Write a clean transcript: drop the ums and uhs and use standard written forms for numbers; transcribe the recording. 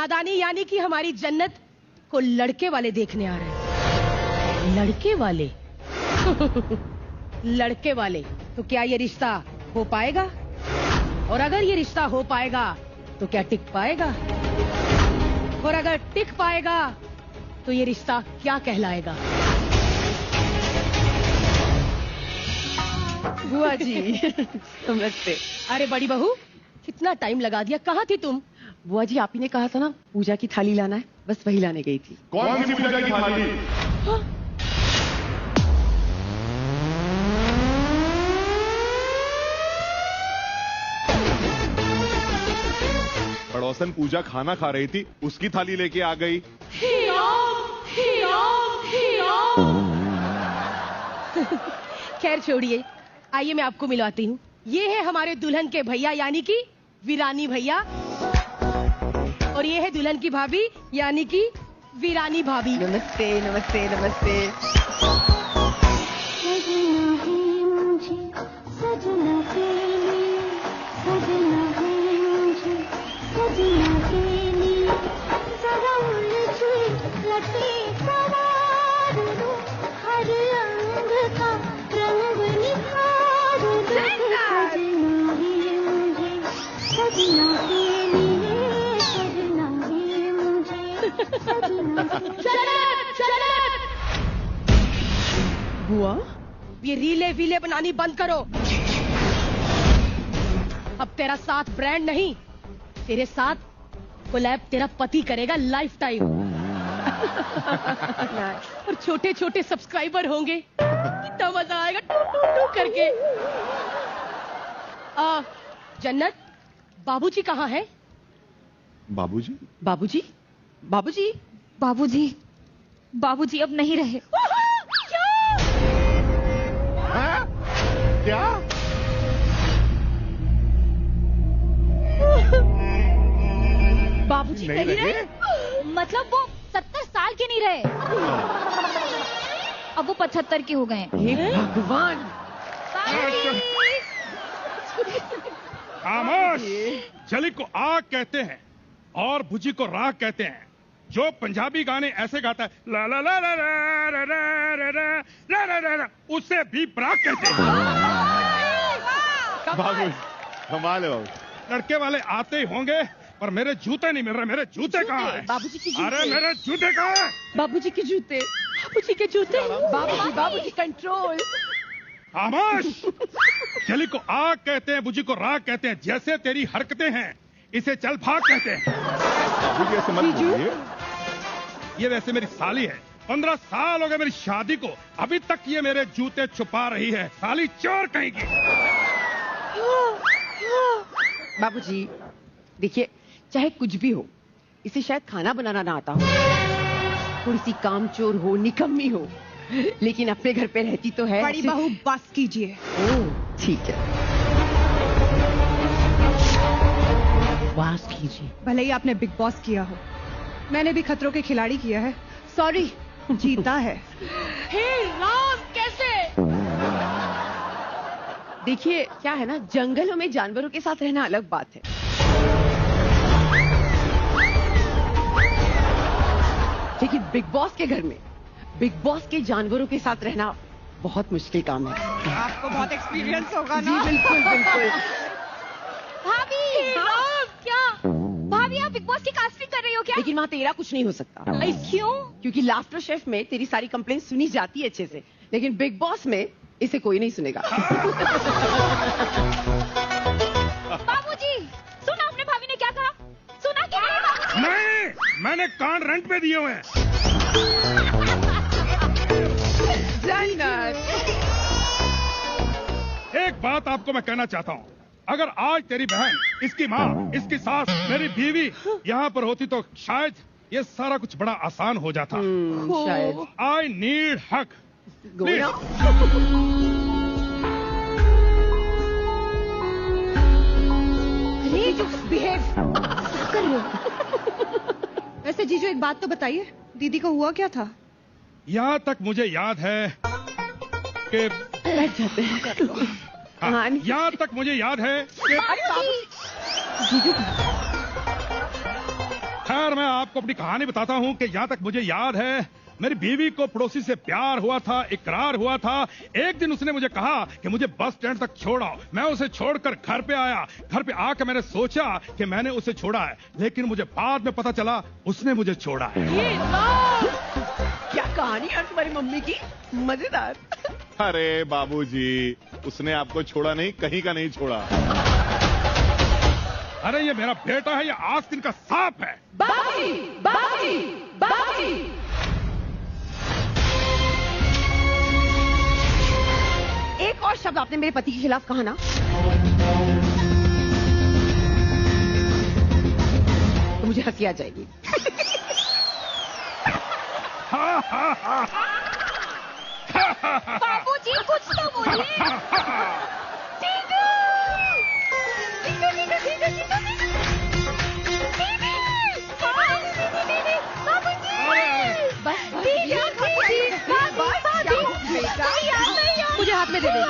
दादानी यानी कि हमारी जन्नत को लड़के वाले देखने आ रहे हैं। लड़के वाले लड़के वाले, तो क्या ये रिश्ता हो पाएगा? और अगर ये रिश्ता हो पाएगा तो क्या टिक पाएगा? और अगर टिक पाएगा तो ये रिश्ता क्या कहलाएगा? बुआ जी नमस्ते। अरे बड़ी बहू, कितना टाइम लगा दिया, कहाँ थी तुम? बुआ जी, आप ही ने कहा था ना पूजा की थाली लाना है, बस वही लाने गई थी। कौन सी पूजा की थाली? पड़ोसन पूजा खाना खा रही थी, उसकी थाली लेके आ गई। खैर छोड़िए, आइए मैं आपको मिलवाती हूँ। ये है हमारे दुल्हन के भैया यानी कि वीरानी भैया, और ये है दुल्हन की भाभी यानी कि वीरानी भाभी। नमस्ते नमस्ते नमस्ते। बुआ, ये रीले वीले बनानी बंद करो। अब तेरा साथ ब्रांड नहीं, तेरे साथ कोलैब तेरा पति करेगा लाइफ टाइम। और छोटे छोटे सब्सक्राइबर होंगे, कितना मजा आएगा टू टू टू करके। जन्नत, बाबूजी कहाँ है? बाबूजी? बाबूजी बाबूजी बाबूजी, बाबूजी अब नहीं रहे। क्या? बाबूजी नहीं रहे? मतलब वो 70 साल के नहीं रहे, अब वो 75 के हो गए। हे भगवान। खामोश! जली को आग कहते हैं और भुजी को राख कहते हैं। जो पंजाबी गाने ऐसे गाता है ला ला ला ला ला ला ला ला ला ला ला ला, उसे भी बराक कहते हैं। बाबू कमाल है बाबू। लड़के वाले आते ही होंगे, पर मेरे जूते नहीं मिल रहे। मेरे जूते कहाँ हैं? बाबूजी के जूते। अरे मेरे जूते कहाँ हैं? बाबूजी के जूते, बाबूजी के जूते। बाबूजी, बाबूजी कंट्रोल। खामोश! जली को आग कहते हैं, बुझी को राख कहते हैं। जैसे तेरी हरकतें हैं, इसे चल भाग कहते हैं। बाबूजी ऐसे मत बोलिए। ये वैसे मेरी साली है, 15 साल हो गए मेरी शादी को, अभी तक ये मेरे जूते छुपा रही है। साली चोर कहीं की। बाबूजी देखिए, चाहे कुछ भी हो, इसे शायद खाना बनाना ना आता हो, थोड़ी सी कामचोर हो, निकम्मी हो, लेकिन अपने घर पे रहती तो है। बड़ी बहू बस कीजिए। ओह ठीक है, बस कीजिए। भले ही आपने बिग बॉस किया हो, मैंने भी खतरों के खिलाड़ी किया है। सॉरी, जीता है। हे राम, कैसे? देखिए क्या है ना, जंगलों में जानवरों के साथ रहना अलग बात है, लेकिन बिग बॉस के घर में बिग बॉस के जानवरों के साथ रहना बहुत मुश्किल काम है। आपको बहुत एक्सपीरियंस होगा जी ना? बिल्कुल बिल्कुल। भाभी, क्या भाभी, आप बिग बॉस की कास्टिंग कर रही हो क्या? लेकिन वहाँ तेरा कुछ नहीं हो सकता। क्यों? क्योंकि लाफ्टर शेफ में तेरी सारी कंप्लेंट सुनी जाती है अच्छे से, लेकिन बिग बॉस में इसे कोई नहीं सुनेगा। बाबूजी, सुना आपने भाभी ने क्या कहा? सुना कि नहीं बाबूजी? नहीं, मैंने कान रेंट पे दिए हुए हैं। एक बात आपको मैं कहना चाहता हूँ, अगर आज तेरी बहन, इसकी माँ, इसकी सास, मेरी बीवी यहाँ पर होती तो शायद ये सारा कुछ बड़ा आसान हो जाता। शायद। आई नीड हक। गोया। कर रहे हो? वैसे जीजू एक बात तो बताइए, दीदी को हुआ क्या था? यहाँ तक मुझे याद है कि बैठ जाते हैं। हाँ, यहाँ तक मुझे याद है कि खैर मैं आपको अपनी कहानी बताता हूँ कि यहाँ तक मुझे याद है मेरी बीवी को पड़ोसी से प्यार हुआ था, इकरार हुआ था। एक दिन उसने मुझे कहा कि मुझे बस स्टैंड तक छोड़ो। मैं उसे छोड़कर घर पे आया। घर पे आकर मैंने सोचा कि मैंने उसे छोड़ा है, लेकिन मुझे बाद में पता चला उसने मुझे छोड़ा है। क्या कहानी है तुम्हारी मम्मी की, मजेदार। अरे बाबूजी, उसने आपको छोड़ा नहीं, कहीं का नहीं छोड़ा। अरे ये मेरा बेटा है, ये आस्तीन का सांप है। बाबूजी, बाबूजी, बाबूजी। एक और शब्द आपने मेरे पति के खिलाफ कहा ना, तो मुझे हंसी आ जाएगी। बाबूजी कुछ तो बोलिए। टीनू! टीनू, टीनू, टीनू, टीनू, टीनू। टीनू! बाबूजी! बस टीनू, टीनू, बाबू, बाबू, बेटा, मुझे हाथ में दे दे।